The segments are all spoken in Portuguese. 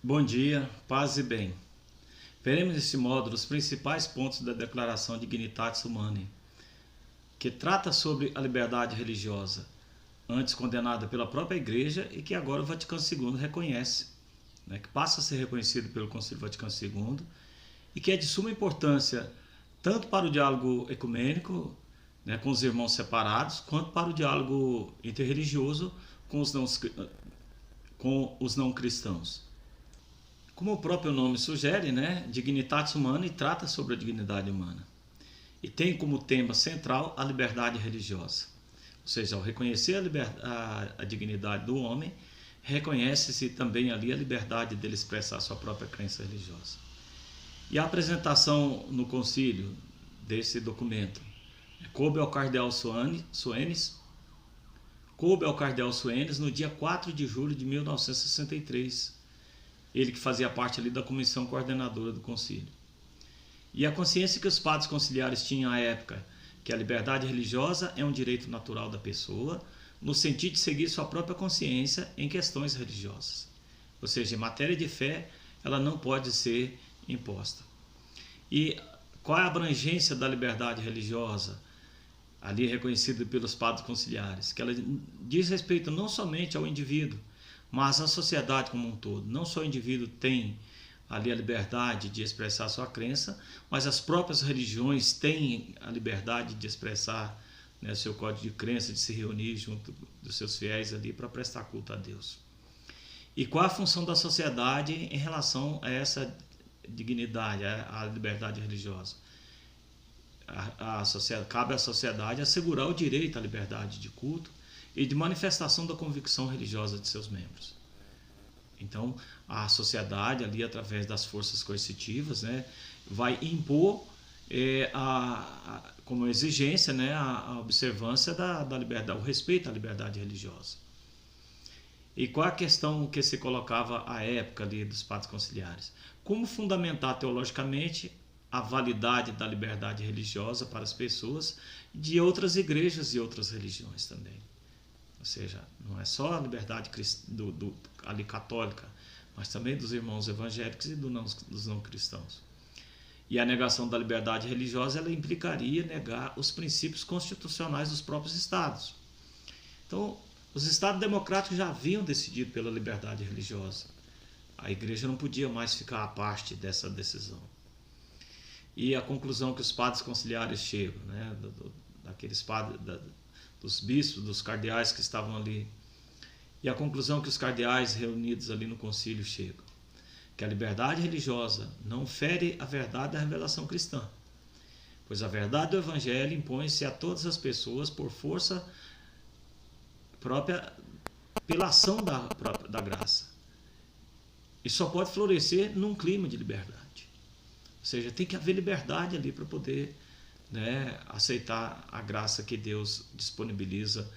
Bom dia, paz e bem. Veremos neste módulo os principais pontos da Declaração Dignitatis Humanae, que trata sobre a liberdade religiosa, antes condenada pela própria Igreja e que agora o Vaticano II reconhece, que passa a ser reconhecido pelo Concílio Vaticano II e que é de suma importância tanto para o diálogo ecumênico, com os irmãos separados, quanto para o diálogo interreligioso com os não cristãos. Como o próprio nome sugere, Dignitatis Humanae trata sobre a dignidade humana e tem como tema central a liberdade religiosa. Ou seja, ao reconhecer a dignidade do homem, reconhece-se também ali a liberdade dele expressar sua própria crença religiosa. E a apresentação no concílio desse documento coube ao cardeal Soanes no dia 4 de julho de 1963, ele que fazia parte ali da comissão coordenadora do concílio. E a consciência que os padres conciliares tinham à época, que a liberdade religiosa é um direito natural da pessoa, no sentido de seguir sua própria consciência em questões religiosas. Ou seja, em matéria de fé, ela não pode ser imposta. E qual é a abrangência da liberdade religiosa, ali reconhecida pelos padres conciliares? Que ela diz respeito não somente ao indivíduo, mas a sociedade como um todo. Não só o indivíduo tem ali a liberdade de expressar sua crença, mas as próprias religiões têm a liberdade de expressar seu código de crença, de se reunir junto dos seus fiéis ali para prestar culto a Deus. E qual a função da sociedade em relação a essa dignidade, a liberdade religiosa? Cabe à sociedade assegurar o direito à liberdade de culto e de manifestação da convicção religiosa de seus membros. Então, a sociedade, ali através das forças coercitivas, vai impor como exigência a observância da liberdade, o respeito à liberdade religiosa. E qual a questão que se colocava à época ali dos padres conciliares? Como fundamentar teologicamente a validade da liberdade religiosa para as pessoas de outras igrejas e outras religiões também. Ou seja, não é só a liberdade ali católica, mas também dos irmãos evangélicos e dos não cristãos. E a negação da liberdade religiosa ela implicaria negar os princípios constitucionais dos próprios estados. Então, os estados democráticos já haviam decidido pela liberdade religiosa. A igreja não podia mais ficar à parte dessa decisão. E a conclusão que os padres conciliares chegam, daqueles padres, dos bispos, dos cardeais que estavam ali, e a conclusão que os cardeais reunidos ali no concílio chegam, que a liberdade religiosa não fere a verdade da revelação cristã, pois a verdade do evangelho impõe-se a todas as pessoas por força própria, pela ação da graça, e só pode florescer num clima de liberdade. Ou seja, tem que haver liberdade ali para poder aceitar a graça que Deus disponibiliza,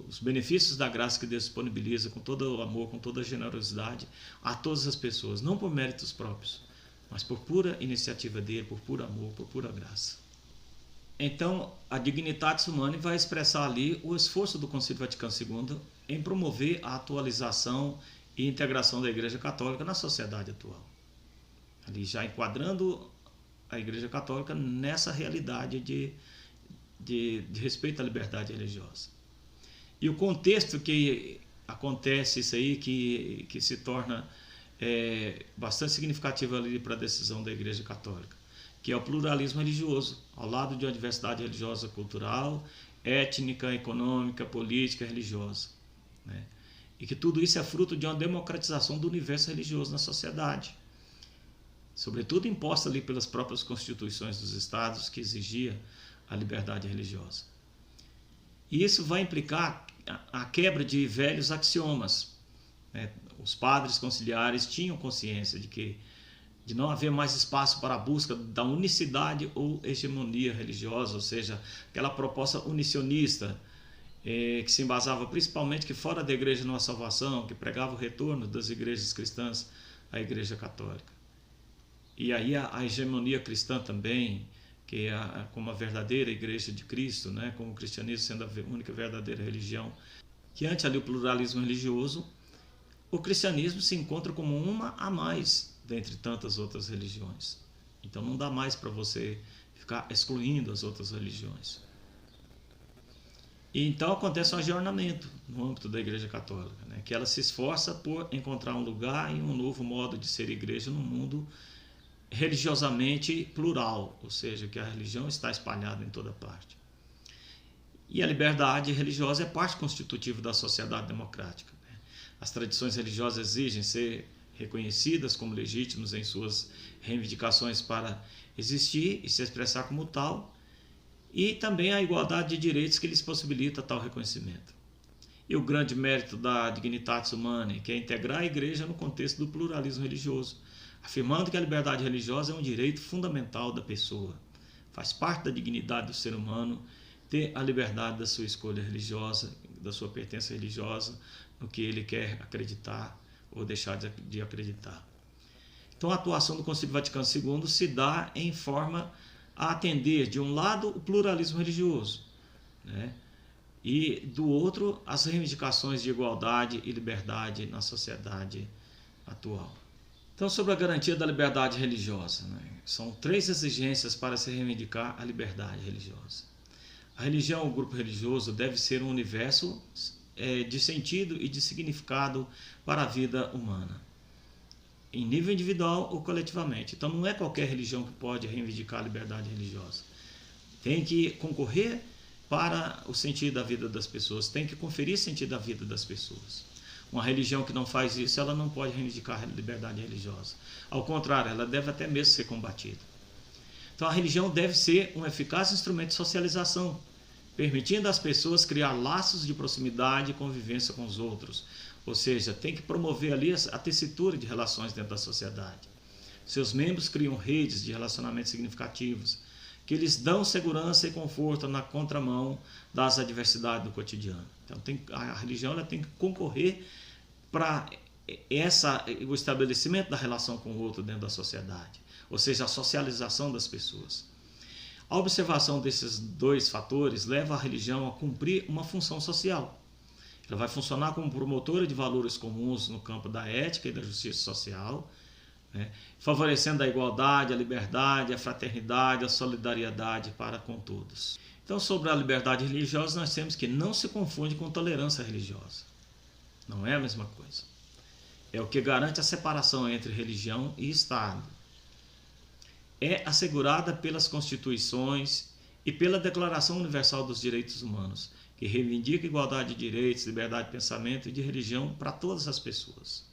os benefícios da graça que Deus disponibiliza com todo o amor, com toda a generosidade a todas as pessoas, não por méritos próprios, mas por pura iniciativa dele, por puro amor, por pura graça. Então, a Dignitatis Humanae vai expressar ali o esforço do Concílio Vaticano II em promover a atualização e integração da Igreja Católica na sociedade atual. Ali já enquadrando a Igreja Católica nessa realidade de respeito à liberdade religiosa. E o contexto que acontece isso aí, que se torna bastante significativo ali para a decisão da Igreja Católica, que é o pluralismo religioso, ao lado de uma diversidade religiosa, cultural, étnica, econômica, política, religiosa. E que tudo isso é fruto de uma democratização do universo religioso na sociedade, sobretudo imposta ali pelas próprias constituições dos estados, que exigia a liberdade religiosa. E isso vai implicar a quebra de velhos axiomas. Os padres conciliares tinham consciência de não haver mais espaço para a busca da unicidade ou hegemonia religiosa, ou seja, aquela proposta unicionista, que se embasava principalmente que fora da igreja não há salvação, que pregava o retorno das igrejas cristãs à igreja católica. E aí a hegemonia cristã também, que é como a verdadeira igreja de Cristo, como o cristianismo sendo a única verdadeira religião, que ante ali o pluralismo religioso o cristianismo se encontra como uma a mais dentre tantas outras religiões. Então não dá mais para você ficar excluindo as outras religiões. E então acontece um ajornamento no âmbito da Igreja Católica, né? Que ela se esforça por encontrar um lugar e um novo modo de ser igreja no mundo religiosamente plural, ou seja, que a religião está espalhada em toda parte. E a liberdade religiosa é parte constitutiva da sociedade democrática, né? As tradições religiosas exigem ser reconhecidas como legítimas em suas reivindicações para existir e se expressar como tal, e também a igualdade de direitos que lhes possibilita tal reconhecimento. E o grande mérito da Dignitatis Humanae, que é integrar a Igreja no contexto do pluralismo religioso, afirmando que a liberdade religiosa é um direito fundamental da pessoa. Faz parte da dignidade do ser humano ter a liberdade da sua escolha religiosa, da sua pertença religiosa, no que ele quer acreditar ou deixar de acreditar. Então a atuação do Concílio Vaticano II se dá em forma a atender, de um lado, o pluralismo religioso, né? E do outro, as reivindicações de igualdade e liberdade na sociedade atual. Então, sobre a garantia da liberdade religiosa, né? São 3 exigências para se reivindicar a liberdade religiosa. A religião, o grupo religioso, deve ser um universo de sentido e de significado para a vida humana, em nível individual ou coletivamente. Então não é qualquer religião que pode reivindicar a liberdade religiosa. Tem que concorrer para o sentido da vida das pessoas, tem que conferir sentido à vida das pessoas. Uma religião que não faz isso, ela não pode reivindicar a liberdade religiosa. Ao contrário, ela deve até mesmo ser combatida. Então a religião deve ser um eficaz instrumento de socialização, permitindo às pessoas criar laços de proximidade e convivência com os outros. Ou seja, tem que promover ali a tessitura de relações dentro da sociedade. Seus membros criam redes de relacionamentos significativos, que lhes dão segurança e conforto na contramão das adversidades do cotidiano. Então a religião ela tem que concorrer para o estabelecimento da relação com o outro dentro da sociedade, ou seja, a socialização das pessoas. A observação desses 2 fatores leva a religião a cumprir uma função social. Ela vai funcionar como promotora de valores comuns no campo da ética e da justiça social, né, favorecendo a igualdade, a liberdade, a fraternidade, a solidariedade para com todos. Então, sobre a liberdade religiosa, nós temos que não se confunde com tolerância religiosa. Não é a mesma coisa. É o que garante a separação entre religião e Estado. É assegurada pelas constituições e pela Declaração Universal dos Direitos Humanos, que reivindica igualdade de direitos, liberdade de pensamento e de religião para todas as pessoas.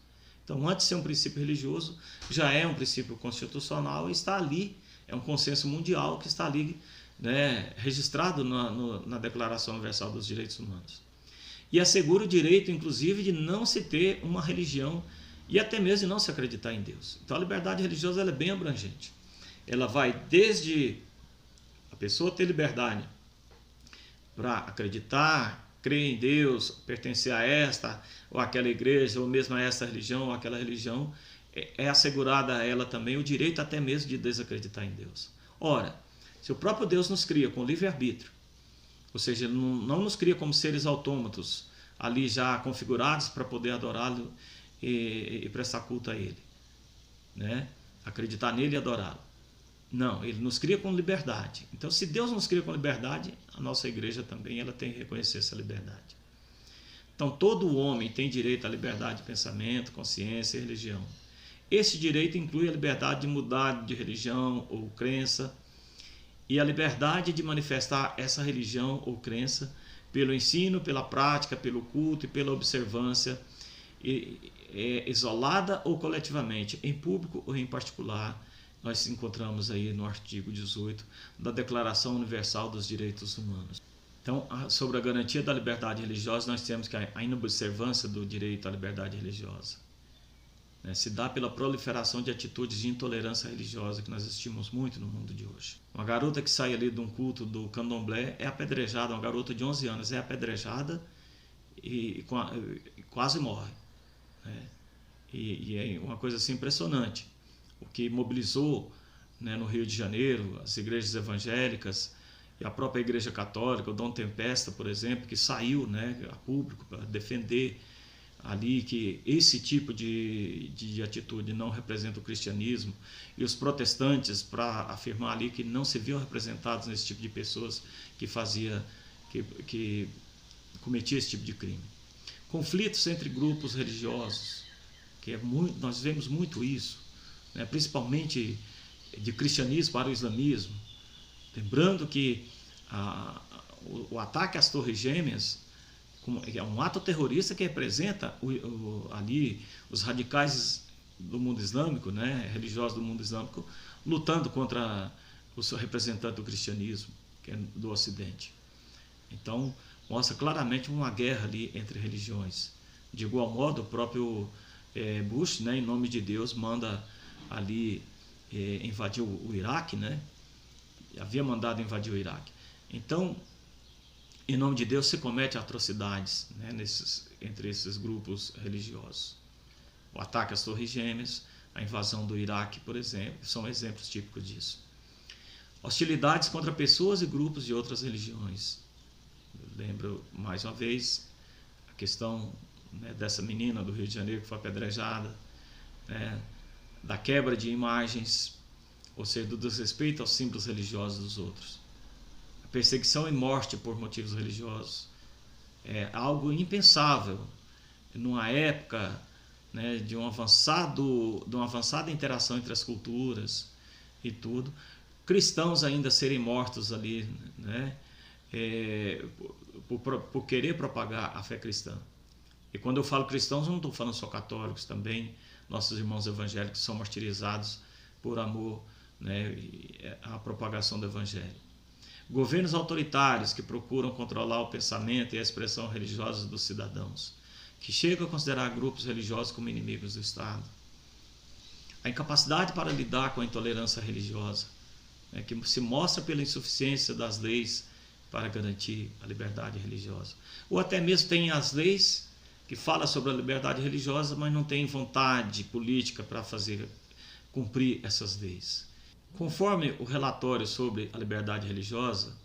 Então, antes de ser um princípio religioso, já é um princípio constitucional e está ali, é um consenso mundial que está ali, né, registrado na Declaração Universal dos Direitos Humanos. E assegura o direito, inclusive, de não se ter uma religião e até mesmo de não se acreditar em Deus. Então, a liberdade religiosa ela é bem abrangente. Ela vai desde a pessoa ter liberdade para acreditar, crer em Deus, pertencer a esta ou aquela igreja, ou mesmo a esta religião ou aquela religião, é assegurada a ela também o direito até mesmo de desacreditar em Deus. Ora, se o próprio Deus nos cria com livre-arbítrio, ou seja, ele não nos cria como seres autômatos, ali já configurados para poder adorá-lo e prestar culto a ele, né? Acreditar nele e adorá-lo. Não, ele nos cria com liberdade. Então, se Deus nos cria com liberdade, a nossa igreja também ela tem que reconhecer essa liberdade. Então, todo homem tem direito à liberdade de pensamento, consciência e religião. Esse direito inclui a liberdade de mudar de religião ou crença e a liberdade de manifestar essa religião ou crença pelo ensino, pela prática, pelo culto e pela observância, isolada ou coletivamente, em público ou em particular. Nós encontramos aí no artigo 18 da Declaração Universal dos Direitos Humanos. Então, sobre a garantia da liberdade religiosa, nós temos que a inobservância do direito à liberdade religiosa, né, se dá pela proliferação de atitudes de intolerância religiosa que nós assistimos muito no mundo de hoje. Uma garota que sai ali de um culto do candomblé é apedrejada, uma garota de 11 anos é apedrejada e quase morre, né? E é uma coisa assim impressionante. O que mobilizou, né, no Rio de Janeiro, as igrejas evangélicas e a própria Igreja Católica, o Dom Tempesta, por exemplo, que saiu, né, a público para defender ali que esse tipo de atitude não representa o cristianismo, e os protestantes para afirmar ali que não se viam representados nesse tipo de pessoas que cometia esse tipo de crime. Conflitos entre grupos religiosos, que nós vemos muito isso, né, principalmente de cristianismo para o islamismo. Lembrando que o ataque às Torres Gêmeas é um ato terrorista que representa ali os radicais do mundo islâmico, né, religiosos do mundo islâmico, lutando contra o representante do cristianismo, que é do Ocidente. Então, mostra claramente uma guerra ali entre religiões. De igual modo, o próprio Bush, né, em nome de Deus, manda ali invadir o Iraque, né? Havia mandado invadir o Iraque. Então, em nome de Deus, se comete atrocidades, né, entre esses grupos religiosos. O ataque às Torres Gêmeas, a invasão do Iraque, por exemplo, são exemplos típicos disso. Hostilidades contra pessoas e grupos de outras religiões. Eu lembro, mais uma vez, a questão, né, dessa menina do Rio de Janeiro que foi apedrejada, né, da quebra de imagens, ou seja, do desrespeito aos símbolos religiosos dos outros. A perseguição e morte por motivos religiosos é algo impensável numa época, né, de uma avançada interação entre as culturas e tudo. Cristãos ainda serem mortos ali, né, por querer propagar a fé cristã. E quando eu falo cristãos, eu não estou falando só católicos, também nossos irmãos evangélicos são martirizados por amor, né, à propagação do evangelho. Governos autoritários que procuram controlar o pensamento e a expressão religiosa dos cidadãos, que chegam a considerar grupos religiosos como inimigos do Estado. A incapacidade para lidar com a intolerância religiosa, né, que se mostra pela insuficiência das leis para garantir a liberdade religiosa. Ou até mesmo tem as leis que falam sobre a liberdade religiosa, mas não tem vontade política para fazer cumprir essas leis. Conforme o relatório sobre a liberdade religiosa,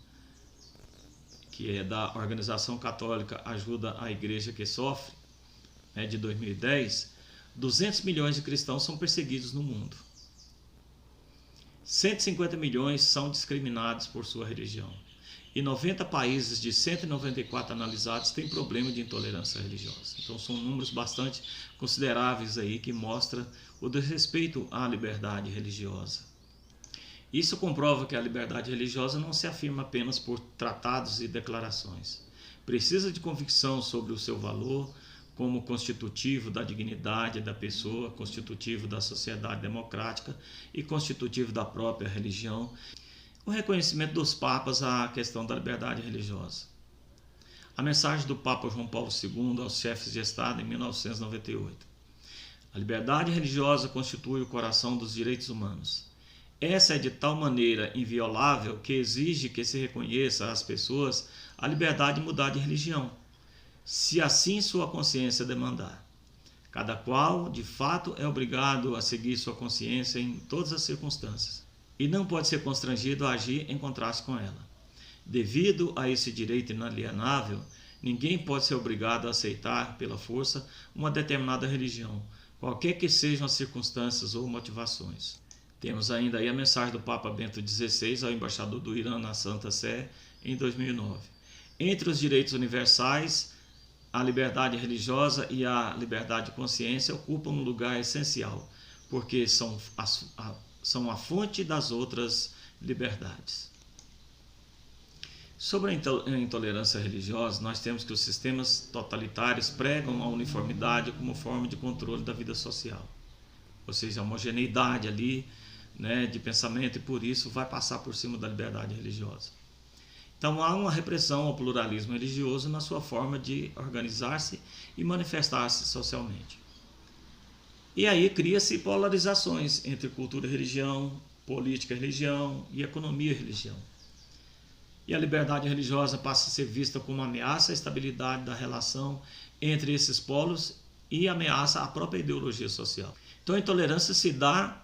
que é da Organização Católica Ajuda à Igreja que Sofre, né, de 2010, 200 milhões de cristãos são perseguidos no mundo. 150 milhões são discriminados por sua religião. E 90 países de 194 analisados têm problema de intolerância religiosa. Então são números bastante consideráveis aí que mostram o desrespeito à liberdade religiosa. Isso comprova que a liberdade religiosa não se afirma apenas por tratados e declarações. Precisa de convicção sobre o seu valor como constitutivo da dignidade da pessoa, constitutivo da sociedade democrática e constitutivo da própria religião. O reconhecimento dos papas à questão da liberdade religiosa. A mensagem do Papa João Paulo II aos chefes de Estado em 1998. A liberdade religiosa constitui o coração dos direitos humanos. Essa é de tal maneira inviolável que exige que se reconheça às pessoas a liberdade de mudar de religião, se assim sua consciência demandar. Cada qual, de fato, é obrigado a seguir sua consciência em todas as circunstâncias, e não pode ser constrangido a agir em contraste com ela. Devido a esse direito inalienável, ninguém pode ser obrigado a aceitar, pela força, uma determinada religião, qualquer que sejam as circunstâncias ou motivações. Temos ainda aí a mensagem do Papa Bento XVI ao embaixador do Irã na Santa Sé em 2009. Entre os direitos universais, a liberdade religiosa e a liberdade de consciência ocupam um lugar essencial, porque são a fonte das outras liberdades. Sobre a intolerância religiosa, nós temos que os sistemas totalitários pregam a uniformidade como forma de controle da vida social. Ou seja, a homogeneidade ali, né, de pensamento, e por isso vai passar por cima da liberdade religiosa. Então há uma repressão ao pluralismo religioso na sua forma de organizar-se e manifestar-se socialmente. E aí cria-se polarizações entre cultura e religião, política e religião e economia e religião. E a liberdade religiosa passa a ser vista como ameaça à estabilidade da relação entre esses polos e ameaça à própria ideologia social. Então a intolerância se dá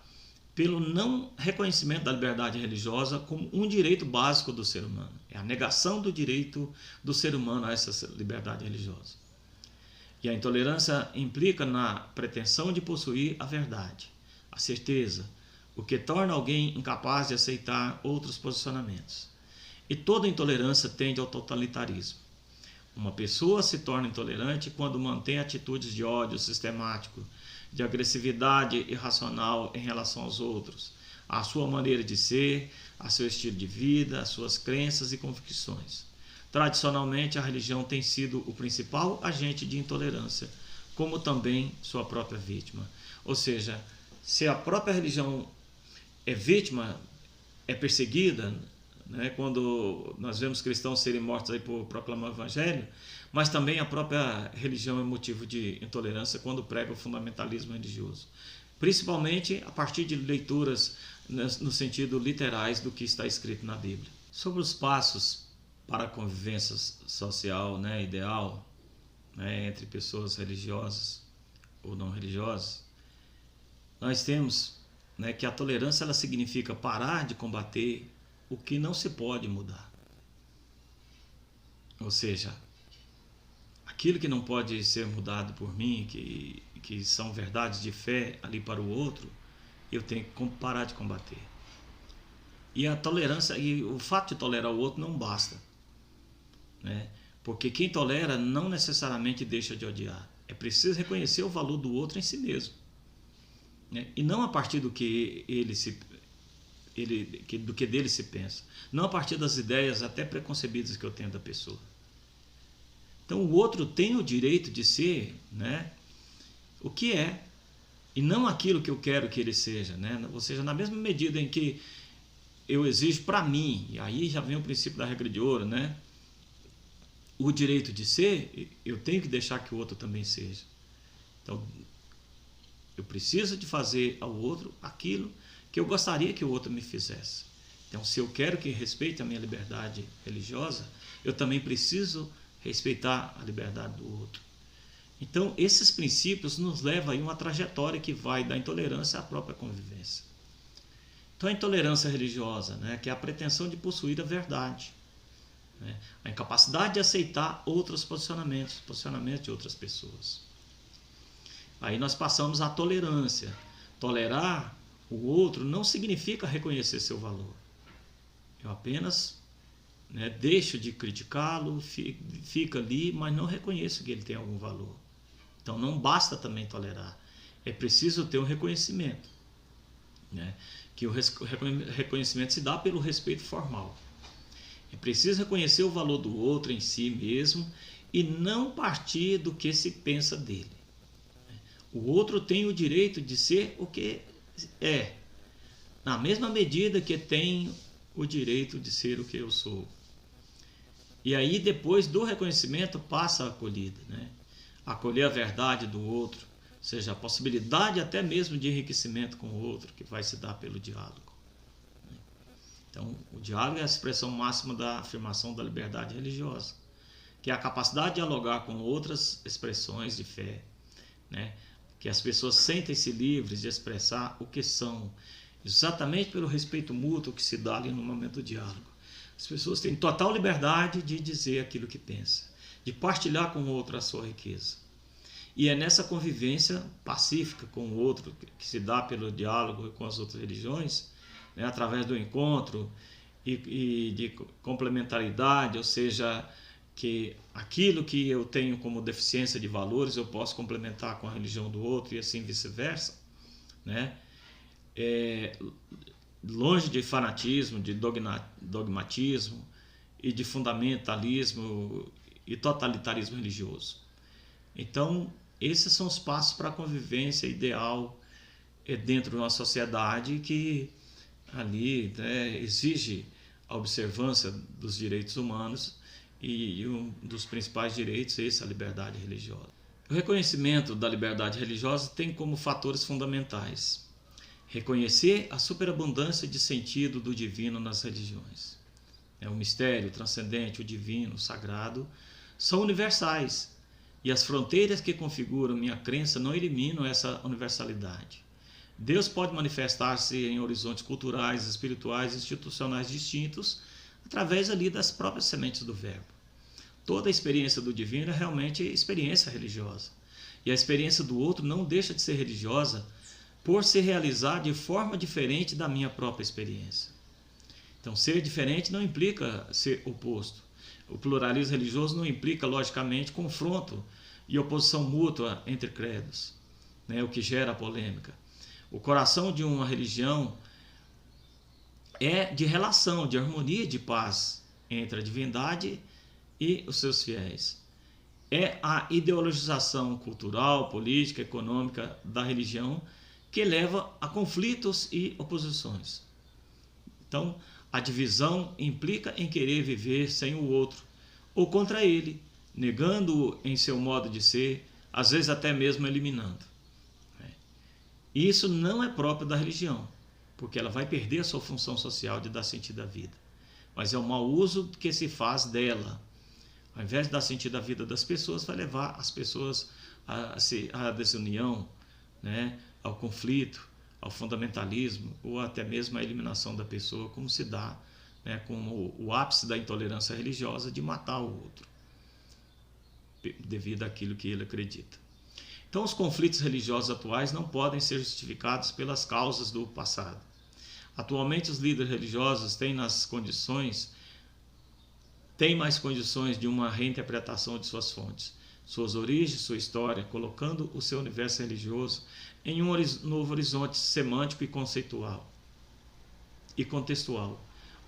pelo não reconhecimento da liberdade religiosa como um direito básico do ser humano. É a negação do direito do ser humano a essa liberdade religiosa. E a intolerância implica na pretensão de possuir a verdade, a certeza, o que torna alguém incapaz de aceitar outros posicionamentos. E toda intolerância tende ao totalitarismo. Uma pessoa se torna intolerante quando mantém atitudes de ódio sistemático, de agressividade irracional em relação aos outros, à sua maneira de ser, a seu estilo de vida, às suas crenças e convicções. Tradicionalmente, a religião tem sido o principal agente de intolerância, como também sua própria vítima. Ou seja, se a própria religião é vítima, é perseguida, né, quando nós vemos cristãos serem mortos aí por proclamar o evangelho, mas também a própria religião é motivo de intolerância quando prega o fundamentalismo religioso, principalmente a partir de leituras no sentido literais do que está escrito na Bíblia. Sobre os passos para a convivência social, né, ideal, né, entre pessoas religiosas ou não religiosas, nós temos, né, que a tolerância ela significa parar de combater o que não se pode mudar. Ou seja, aquilo que não pode ser mudado por mim, que são verdades de fé ali para o outro, eu tenho que parar de combater. E a tolerância, e o fato de tolerar o outro não basta, né? Porque quem tolera não necessariamente deixa de odiar. É preciso reconhecer o valor do outro em si mesmo, né? E não a partir do que do que dele se pensa, não a partir das ideias até preconcebidas que eu tenho da pessoa. Então o outro tem o direito de ser, né, o que é, e não aquilo que eu quero que ele seja, né? Ou seja, na mesma medida em que eu exijo para mim, e aí já vem o princípio da regra de ouro, né? O direito de ser, eu tenho que deixar que o outro também seja. Então, eu preciso de fazer ao outro aquilo que eu gostaria que o outro me fizesse. Então, se eu quero que respeite a minha liberdade religiosa, eu também preciso respeitar a liberdade do outro. Então, esses princípios nos levam a uma trajetória que vai da intolerância à própria convivência. Então, a intolerância religiosa, né, que é a pretensão de possuir a verdade, né, a incapacidade de aceitar outros posicionamentos de outras pessoas. Aí nós passamos à tolerância. Tolerar o outro não significa reconhecer seu valor. Eu apenas, né, deixo de criticá-lo, fica ali, mas não reconheço que ele tem algum valor. Então não basta também tolerar. É preciso ter um reconhecimento, né, que o reconhecimento se dá pelo respeito formal. É preciso reconhecer o valor do outro em si mesmo e não partir do que se pensa dele. O outro tem o direito de ser o que é, na mesma medida que tem o direito de ser o que eu sou. E aí, depois do reconhecimento, passa a acolhida, né? Acolher a verdade do outro, ou seja, a possibilidade até mesmo de enriquecimento com o outro, que vai se dar pelo diálogo. Então, o diálogo é a expressão máxima da afirmação da liberdade religiosa, que é a capacidade de dialogar com outras expressões de fé, né? Que as pessoas sentem-se livres de expressar o que são, exatamente pelo respeito mútuo que se dá ali no momento do diálogo. As pessoas têm total liberdade de dizer aquilo que pensa, de partilhar com o outro a sua riqueza. E é nessa convivência pacífica com o outro, que se dá pelo diálogo com as outras religiões, né, através do encontro e de complementaridade, ou seja, que aquilo que eu tenho como deficiência de valores eu posso complementar com a religião do outro e assim vice-versa, né? Longe de fanatismo, de dogmatismo e de fundamentalismo e totalitarismo religioso. Então, esses são os passos para a convivência ideal dentro de uma sociedade que ali, né, exige a observância dos direitos humanos e um dos principais direitos é esse, a liberdade religiosa. O reconhecimento da liberdade religiosa tem como fatores fundamentais reconhecer a superabundância de sentido do divino nas religiões. O mistério, o transcendente, o divino, o sagrado são universais e as fronteiras que configuram minha crença não eliminam essa universalidade. Deus pode manifestar-se em horizontes culturais, espirituais e institucionais distintos através ali das próprias sementes do verbo. Toda a experiência do divino é realmente experiência religiosa. E a experiência do outro não deixa de ser religiosa por se realizar de forma diferente da minha própria experiência. Então, ser diferente não implica ser oposto. O pluralismo religioso não implica, logicamente, confronto e oposição mútua entre credos, né, o que gera polêmica. O coração de uma religião é de relação, de harmonia, de paz entre a divindade e os seus fiéis. É a ideologização cultural, política, econômica da religião que leva a conflitos e oposições. Então, a divisão implica em querer viver sem o outro ou contra ele, negando-o em seu modo de ser, às vezes até mesmo eliminando. Isso não é próprio da religião, porque ela vai perder a sua função social de dar sentido à vida. Mas é o mau uso que se faz dela. Ao invés de dar sentido à vida das pessoas, vai levar as pessoas à desunião, né, ao conflito, ao fundamentalismo ou até mesmo à eliminação da pessoa, como se dá, né, como o ápice da intolerância religiosa de matar o outro, devido àquilo que ele acredita. Então, os conflitos religiosos atuais não podem ser justificados pelas causas do passado. Atualmente, os líderes religiosos têm mais condições de uma reinterpretação de suas fontes, suas origens, sua história, colocando o seu universo religioso em um novo horizonte semântico e conceitual e contextual,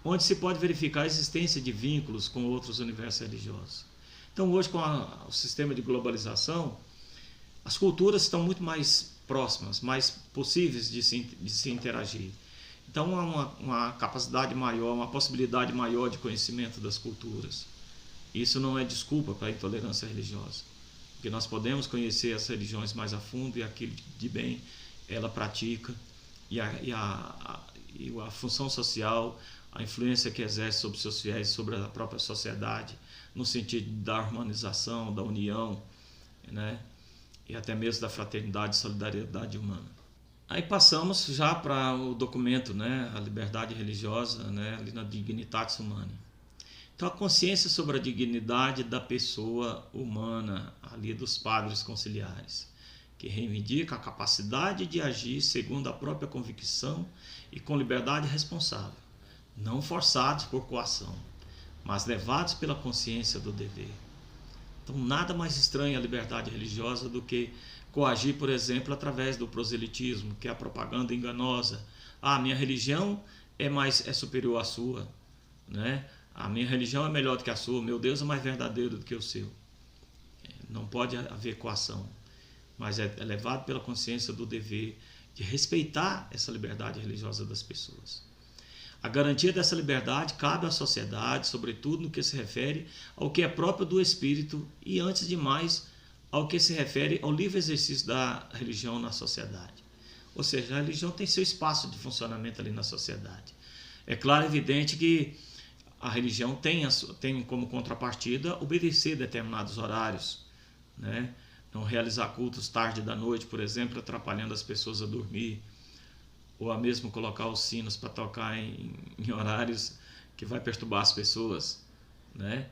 onde se pode verificar a existência de vínculos com outros universos religiosos. Então, hoje, com o sistema de globalização, as culturas estão muito mais próximas, mais possíveis de se interagir. Então, há uma capacidade maior, uma possibilidade maior de conhecimento das culturas. Isso não é desculpa para a intolerância religiosa, porque nós podemos conhecer as religiões mais a fundo e aquilo de bem ela pratica, e a função social, a influência que exerce sobre seus fiéis, sobre a própria sociedade, no sentido da harmonização, da união, né? E até mesmo da fraternidade e solidariedade humana. Aí passamos já para o documento, né, a liberdade religiosa, né, ali na Dignitatis Humanae. Então, a consciência sobre a dignidade da pessoa humana, ali dos padres conciliares, que reivindica a capacidade de agir segundo a própria convicção e com liberdade responsável, não forçados por coação, mas levados pela consciência do dever. Então, nada mais estranho à liberdade religiosa do que coagir, por exemplo, através do proselitismo, que é a propaganda enganosa. Ah, minha religião é superior à sua, né? A minha religião é melhor do que a sua, meu Deus é mais verdadeiro do que o seu. Não pode haver coação, mas é levado pela consciência do dever de respeitar essa liberdade religiosa das pessoas. A garantia dessa liberdade cabe à sociedade, sobretudo no que se refere ao que é próprio do espírito e, antes de mais, ao que se refere ao livre exercício da religião na sociedade. Ou seja, a religião tem seu espaço de funcionamento ali na sociedade. É claro e evidente que a religião tem como contrapartida obedecer determinados horários, né? Não realizar cultos tarde da noite, por exemplo, atrapalhando as pessoas a dormir, ou a mesmo colocar os sinos para tocar em horários que vai perturbar as pessoas, né?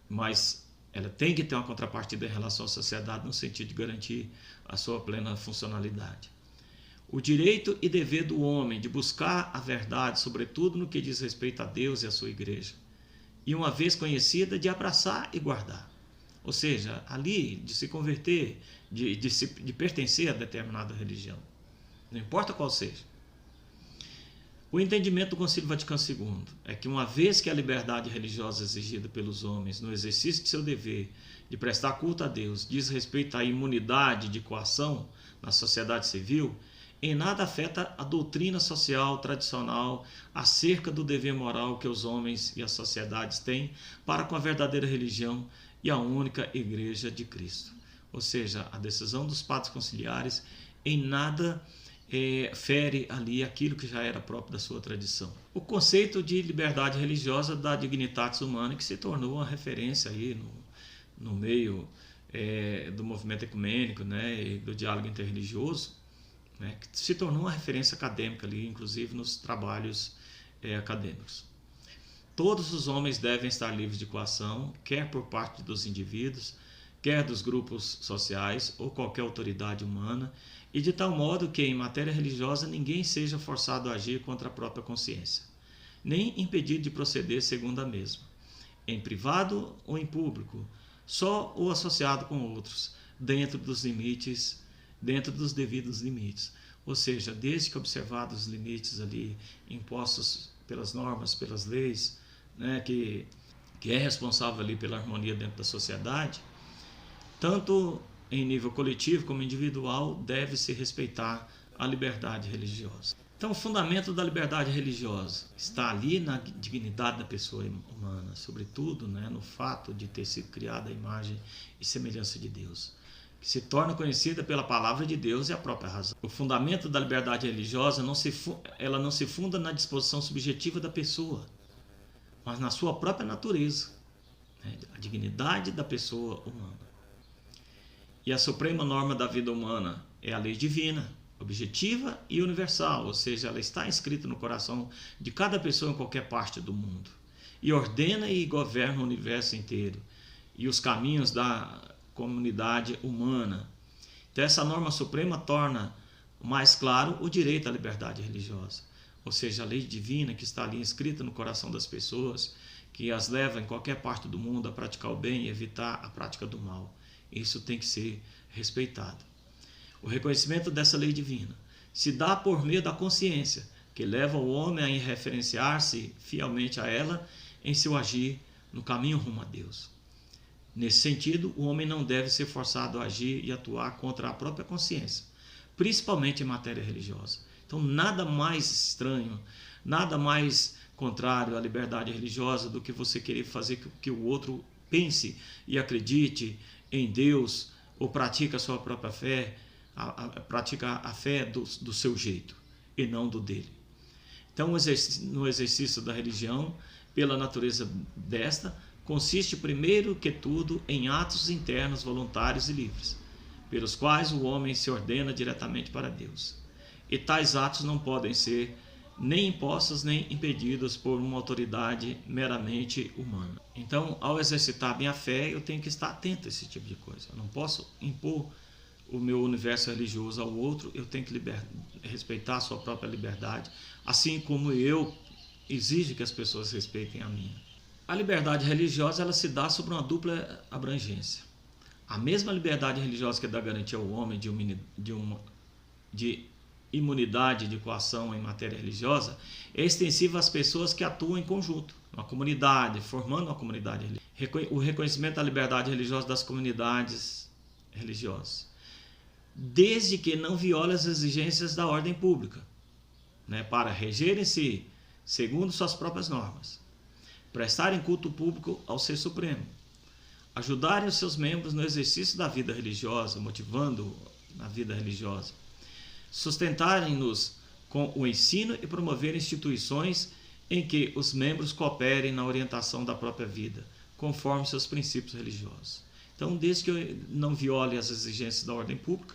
Mas ela tem que ter uma contrapartida em relação à sociedade no sentido de garantir a sua plena funcionalidade. O direito e dever do homem de buscar a verdade, sobretudo no que diz respeito a Deus e a sua igreja, e uma vez conhecida, de abraçar e guardar. Ou seja, ali de se converter, de pertencer a determinada religião, não importa qual seja. O entendimento do Concílio Vaticano II é que, uma vez que a liberdade religiosa exigida pelos homens no exercício de seu dever de prestar culto a Deus diz respeito à imunidade de coação na sociedade civil, em nada afeta a doutrina social tradicional acerca do dever moral que os homens e as sociedades têm para com a verdadeira religião e a única Igreja de Cristo. Ou seja, a decisão dos padres conciliares em nada fere ali aquilo que já era próprio da sua tradição. O conceito de liberdade religiosa da Dignitatis Humanae, que se tornou uma referência aí no meio do movimento ecumênico, né, e do diálogo interreligioso, né, que se tornou uma referência acadêmica ali, inclusive nos trabalhos acadêmicos. todos os homens devem estar livres de coação, quer por parte dos indivíduos, quer dos grupos sociais ou qualquer autoridade humana, e de tal modo que, em matéria religiosa, ninguém seja forçado a agir contra a própria consciência, nem impedido de proceder segundo a mesma, em privado ou em público, só ou associado com outros, dentro dos devidos limites. Ou seja, desde que observados os limites ali impostos pelas normas, pelas leis, né, que é responsável ali pela harmonia dentro da sociedade, tanto em nível coletivo como individual, deve-se respeitar a liberdade religiosa. Então, o fundamento da liberdade religiosa está ali na dignidade da pessoa humana, sobretudo, né, no fato de ter sido criada a imagem e semelhança de Deus, que se torna conhecida pela palavra de Deus e a própria razão. O fundamento da liberdade religiosa ela não se funda na disposição subjetiva da pessoa, mas na sua própria natureza, né, a dignidade da pessoa humana. E a suprema norma da vida humana é a lei divina, objetiva e universal, ou seja, ela está inscrita no coração de cada pessoa em qualquer parte do mundo, e ordena e governa o universo inteiro e os caminhos da comunidade humana. Então, essa norma suprema torna mais claro o direito à liberdade religiosa, ou seja, a lei divina que está ali inscrita no coração das pessoas, que as leva em qualquer parte do mundo a praticar o bem e evitar a prática do mal. Isso tem que ser respeitado. O reconhecimento dessa lei divina se dá por meio da consciência, que leva o homem a referenciar-se fielmente a ela em seu agir no caminho rumo a Deus. Nesse sentido, o homem não deve ser forçado a agir e atuar contra a própria consciência, principalmente em matéria religiosa. Então, nada mais estranho, nada mais contrário à liberdade religiosa do que você querer fazer que o outro pense e acredite em Deus ou pratique a sua própria fé, pratica a fé do seu jeito e não do dele. Então, no exercício da religião, pela natureza desta, consiste primeiro que tudo em atos internos voluntários e livres, pelos quais o homem se ordena diretamente para Deus. E tais atos não podem ser nem impostos nem impedidos por uma autoridade meramente humana. Então, ao exercitar minha fé, eu tenho que estar atento a esse tipo de coisa. Eu não posso impor o meu universo religioso ao outro, eu tenho que respeitar a sua própria liberdade, assim como eu exijo que as pessoas respeitem a minha. A liberdade religiosa ela se dá sobre uma dupla abrangência. A mesma liberdade religiosa que dá garantia ao homem de imunidade de coação em matéria religiosa é extensiva às pessoas que atuam em conjunto, uma comunidade, formando uma comunidade religiosa. O reconhecimento da liberdade religiosa das comunidades religiosas, desde que não viole as exigências da ordem pública, né, para regerem-se segundo suas próprias normas, prestarem culto público ao Ser Supremo, ajudarem os seus membros no exercício da vida religiosa, motivando na vida religiosa, sustentarem-nos com o ensino e promoverem instituições em que os membros cooperem na orientação da própria vida, conforme seus princípios religiosos. Então, desde que não viole as exigências da ordem pública,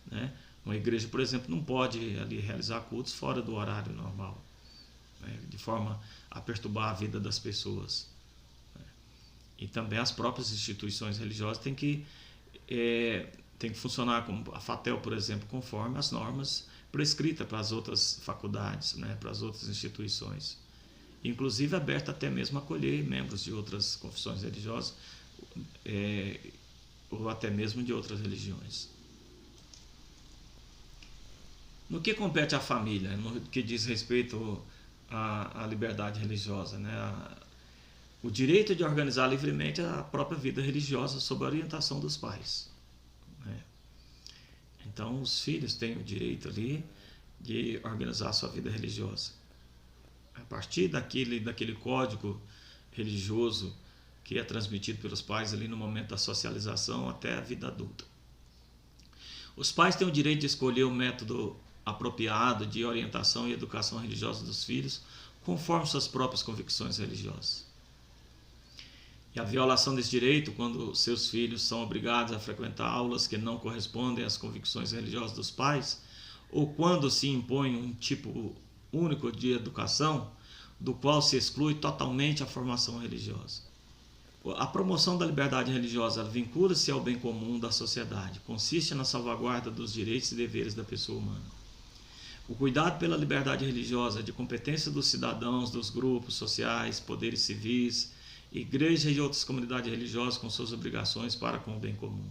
né, uma igreja, por exemplo, não pode ali realizar cultos fora do horário normal, né, de forma a perturbar a vida das pessoas. E também as próprias instituições religiosas têm que funcionar, como a FATEL, por exemplo, conforme as normas prescritas para as outras faculdades, né, para as outras instituições. Inclusive aberta até mesmo a acolher membros de outras confissões religiosas ou até mesmo de outras religiões. No que compete à família, no que diz respeito à liberdade religiosa, né, o direito de organizar livremente a própria vida religiosa sob a orientação dos pais. Então, os filhos têm o direito ali de organizar a sua vida religiosa. A partir daquele código religioso que é transmitido pelos pais ali no momento da socialização até a vida adulta. Os pais têm o direito de escolher o método apropriado de orientação e educação religiosa dos filhos, conforme suas próprias convicções religiosas. E a violação desse direito, quando seus filhos são obrigados a frequentar aulas que não correspondem às convicções religiosas dos pais, ou quando se impõe um tipo único de educação, do qual se exclui totalmente a formação religiosa. A promoção da liberdade religiosa vincula-se ao bem comum da sociedade, consiste na salvaguarda dos direitos e deveres da pessoa humana. O cuidado pela liberdade religiosa é de competência dos cidadãos, dos grupos sociais, poderes civis, igreja e outras comunidades religiosas com suas obrigações para com o bem comum.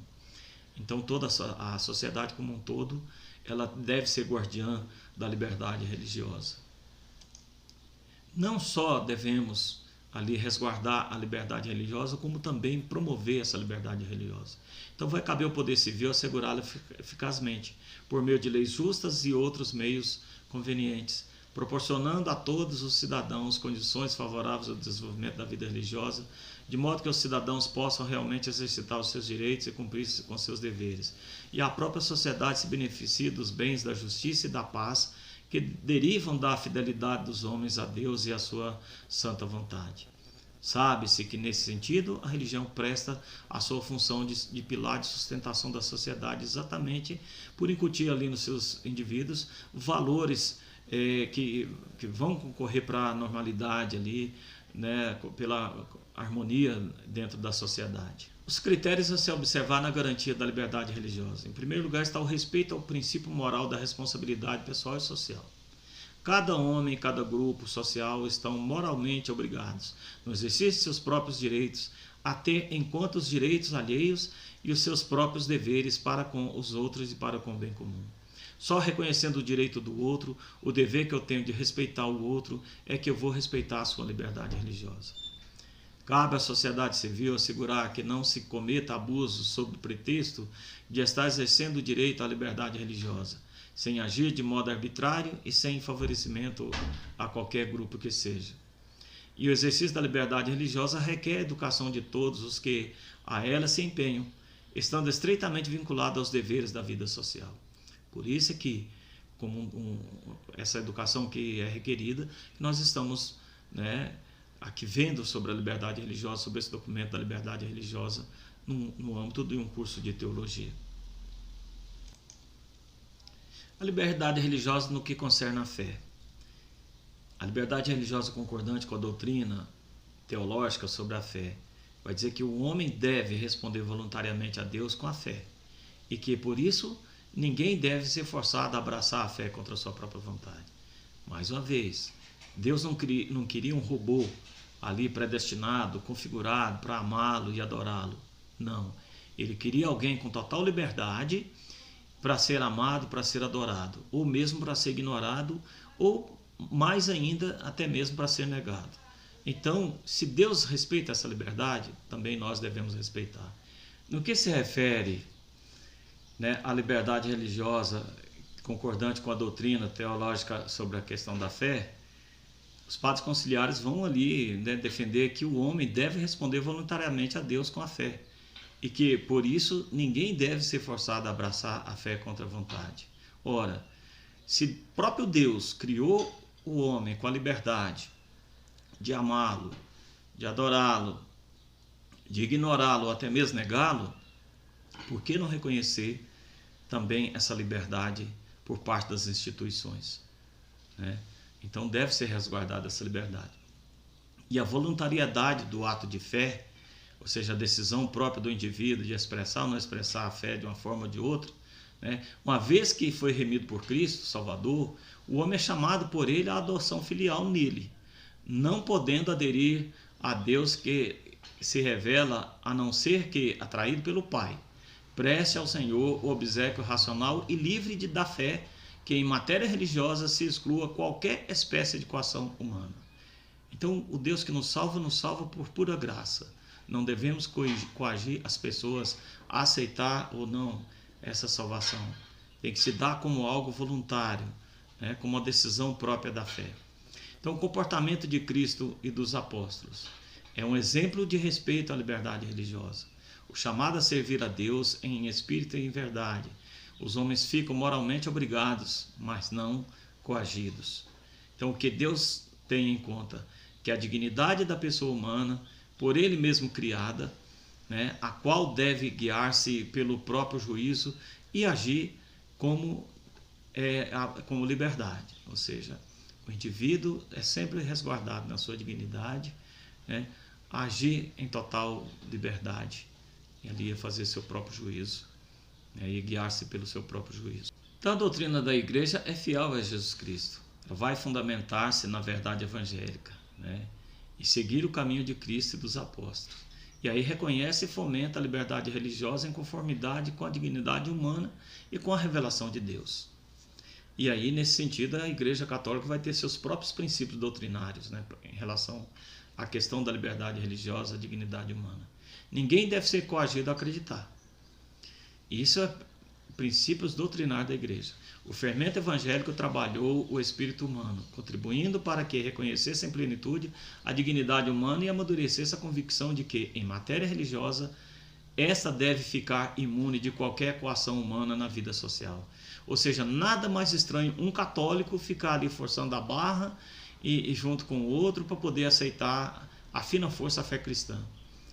Então toda a sociedade como um todo, ela deve ser guardiã da liberdade religiosa. Não só devemos ali resguardar a liberdade religiosa, como também promover essa liberdade religiosa. Então vai caber ao Poder Civil assegurá-la eficazmente, por meio de leis justas e outros meios convenientes, proporcionando a todos os cidadãos condições favoráveis ao desenvolvimento da vida religiosa, de modo que os cidadãos possam realmente exercitar os seus direitos e cumprir com seus deveres. E a própria sociedade se beneficie dos bens da justiça e da paz que derivam da fidelidade dos homens a Deus e à sua santa vontade. Sabe-se que, nesse sentido, a religião presta a sua função de pilar de sustentação da sociedade, exatamente por incutir ali nos seus indivíduos valores que vão concorrer para a normalidade ali, né, pela harmonia dentro da sociedade. Os critérios a se observar na garantia da liberdade religiosa. Em primeiro lugar está o respeito ao princípio moral da responsabilidade pessoal e social. Cada homem e cada grupo social estão moralmente obrigados, no exercício de seus próprios direitos, a ter em conta os direitos alheios e os seus próprios deveres para com os outros e para com o bem comum. Só reconhecendo o direito do outro, o dever que eu tenho de respeitar o outro, é que eu vou respeitar a sua liberdade religiosa. Cabe à sociedade civil assegurar que não se cometa abuso sob o pretexto de estar exercendo o direito à liberdade religiosa, sem agir de modo arbitrário e sem favorecimento a qualquer grupo que seja. E o exercício da liberdade religiosa requer a educação de todos os que a ela se empenham, estando estreitamente vinculados aos deveres da vida social. Por isso é que, como essa educação que é requerida, nós estamos, aqui vendo sobre a liberdade religiosa, sobre esse documento da liberdade religiosa, no âmbito de um curso de teologia. A liberdade religiosa no que concerne à fé. A liberdade religiosa concordante com a doutrina teológica sobre a fé vai dizer que o homem deve responder voluntariamente a Deus com a fé e que, por isso, ninguém deve ser forçado a abraçar a fé contra a sua própria vontade. Mais uma vez, Deus não queria um robô ali predestinado, configurado para amá-lo e adorá-lo. Não. Ele queria alguém com total liberdade para ser amado, para ser adorado, ou mesmo para ser ignorado, ou mais ainda, até mesmo para ser negado. Então, se Deus respeita essa liberdade, também nós devemos respeitar. No que se refere à liberdade religiosa concordante com a doutrina teológica sobre a questão da fé, os padres conciliares vão ali defender que o homem deve responder voluntariamente a Deus com a fé e que, por isso, ninguém deve ser forçado a abraçar a fé contra a vontade. Ora, se próprio Deus criou o homem com a liberdade de amá-lo, de adorá-lo, de ignorá-lo ou até mesmo negá-lo, por que não reconhecer também essa liberdade por parte das instituições? Então deve ser resguardada essa liberdade. E a voluntariedade do ato de fé, ou seja, a decisão própria do indivíduo de expressar ou não expressar a fé de uma forma ou de outra, uma vez que foi remido por Cristo, Salvador, o homem é chamado por ele à adoção filial nele, não podendo aderir a Deus que se revela a não ser que, atraído pelo Pai, preste ao Senhor o obséquio racional e livre da fé, que em matéria religiosa se exclua qualquer espécie de coação humana. Então, o Deus que nos salva por pura graça. Não devemos coagir as pessoas a aceitar ou não essa salvação. Tem que se dar como algo voluntário, como uma decisão própria da fé. Então, o comportamento de Cristo e dos apóstolos é um exemplo de respeito à liberdade religiosa. O chamado a servir a Deus em espírito e em verdade. Os homens ficam moralmente obrigados, mas não coagidos. Então, o que Deus tem em conta? Que a dignidade da pessoa humana, por Ele mesmo criada, a qual deve guiar-se pelo próprio juízo e agir como liberdade. Ou seja, O indivíduo é sempre resguardado na sua dignidade, né? Agir em total liberdade, e ali fazer seu próprio juízo, né? E guiar-se pelo seu próprio juízo. Então a doutrina da igreja é fiel a Jesus Cristo. Ela vai fundamentar-se na verdade evangélica, né? E seguir o caminho de Cristo e dos apóstolos. E aí reconhece e fomenta a liberdade religiosa em conformidade com a dignidade humana e com a revelação de Deus. E aí, nesse sentido, a Igreja Católica vai ter seus próprios princípios doutrinários, né, em relação à questão da liberdade religiosa, a dignidade humana. Ninguém deve ser coagido a acreditar. Isso é princípios doutrinários da Igreja. O fermento evangélico trabalhou o espírito humano, contribuindo para que reconhecesse em plenitude a dignidade humana e amadurecesse a convicção de que, em matéria religiosa, esta deve ficar imune de qualquer coação humana na vida social. Ou seja, nada mais estranho um católico ficar ali forçando a barra e junto com o outro para poder aceitar a fina força a fé cristã.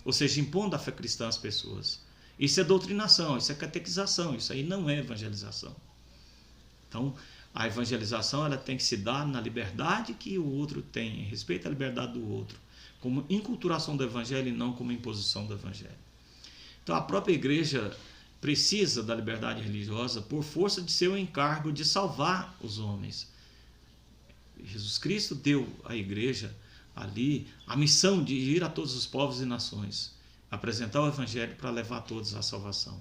Ou seja, impondo a fé cristã às pessoas. Isso é doutrinação, isso é catequização, isso aí não é evangelização. Então, a evangelização ela tem que se dar na liberdade que o outro tem, em respeito à liberdade do outro, como inculturação do evangelho e não como imposição do evangelho. Então, a própria igreja precisa da liberdade religiosa por força de seu encargo de salvar os homens. Jesus Cristo deu à igreja ali a missão de ir a todos os povos e nações, apresentar o evangelho para levar todos à salvação.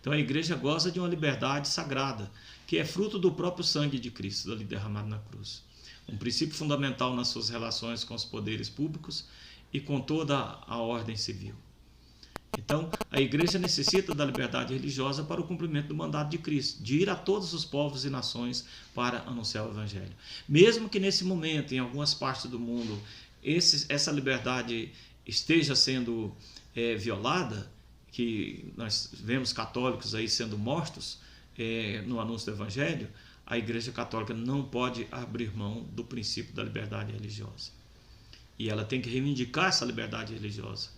Então a igreja goza de uma liberdade sagrada, que é fruto do próprio sangue de Cristo, ali derramado na cruz. Um princípio fundamental nas suas relações com os poderes públicos e com toda a ordem civil. Então, a igreja necessita da liberdade religiosa para o cumprimento do mandato de Cristo, de ir a todos os povos e nações para anunciar o evangelho. Mesmo que nesse momento, em algumas partes do mundo, essa liberdade esteja sendo violada, que nós vemos católicos aí sendo mortos no anúncio do evangelho, a igreja católica não pode abrir mão do princípio da liberdade religiosa. E ela tem que reivindicar essa liberdade religiosa,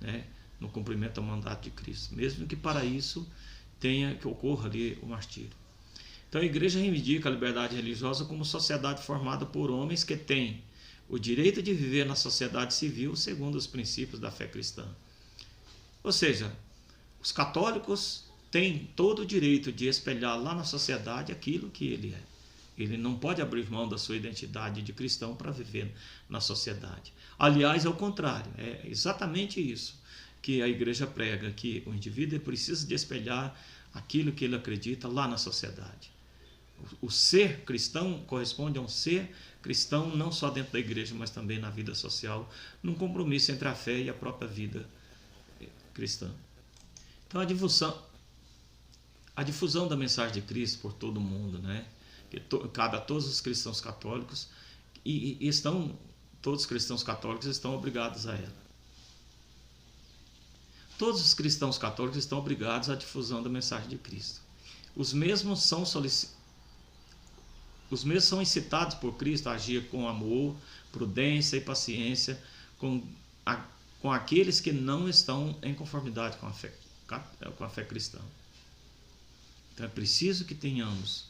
né, no cumprimento ao mandato de Cristo, mesmo que para isso tenha que ocorra ali o martírio. Então a igreja reivindica a liberdade religiosa como sociedade formada por homens que têm o direito de viver na sociedade civil segundo os princípios da fé cristã. Ou seja, os católicos têm todo o direito de espelhar lá na sociedade aquilo que ele é. Ele não pode abrir mão da sua identidade de cristão para viver na sociedade. Aliás, é o contrário, é exatamente isso que a igreja prega, que o indivíduo precisa de espelhar aquilo que ele acredita lá na sociedade. O ser cristão corresponde a um ser cristão não só dentro da igreja, mas também na vida social, num compromisso entre a fé e a própria vida cristã. Então a difusão da mensagem de Cristo por todo o mundo, né? Que cabe a todos os cristãos católicos todos os cristãos católicos estão obrigados a ela. Todos os cristãos católicos estão obrigados à difusão da mensagem de Cristo. Os mesmos são incitados por Cristo a agir com amor, prudência e paciência com aqueles que não estão em conformidade com a fé cristã. Então é preciso que tenhamos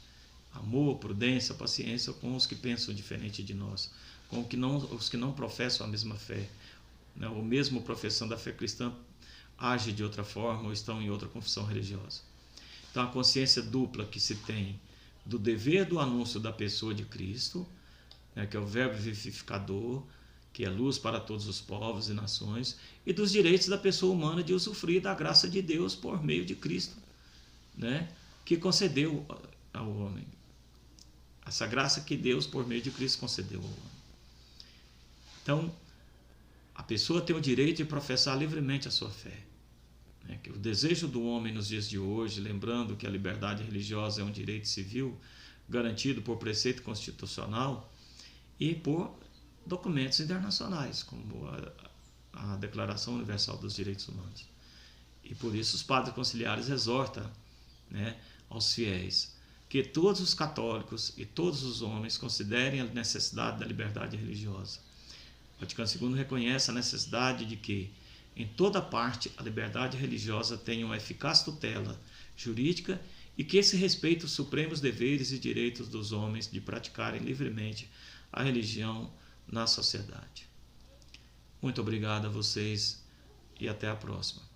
amor, prudência, paciência com os que pensam diferente de nós, com os que não professam a mesma fé, né? Ou mesmo professando a fé cristã age de outra forma ou estão em outra confissão religiosa. Então a consciência dupla que se tem do dever do anúncio da pessoa de Cristo, né, que é o verbo vivificador, que é luz para todos os povos e nações, e dos direitos da pessoa humana de usufruir da graça de Deus por meio de Cristo, né, que concedeu ao homem. Essa graça que Deus, por meio de Cristo, concedeu ao homem. Então, a pessoa tem o direito de professar livremente a sua fé. Que o desejo do homem nos dias de hoje, lembrando que a liberdade religiosa é um direito civil garantido por preceito constitucional e por documentos internacionais, como a Declaração Universal dos Direitos Humanos. E por isso os padres conciliares exortam, né, aos fiéis que todos os católicos e todos os homens considerem a necessidade da liberdade religiosa. O Vaticano II reconhece a necessidade de que em toda parte a liberdade religiosa tenha uma eficaz tutela jurídica e que se respeite os supremos deveres e direitos dos homens de praticarem livremente a religião na sociedade. Muito obrigado a vocês e até a próxima.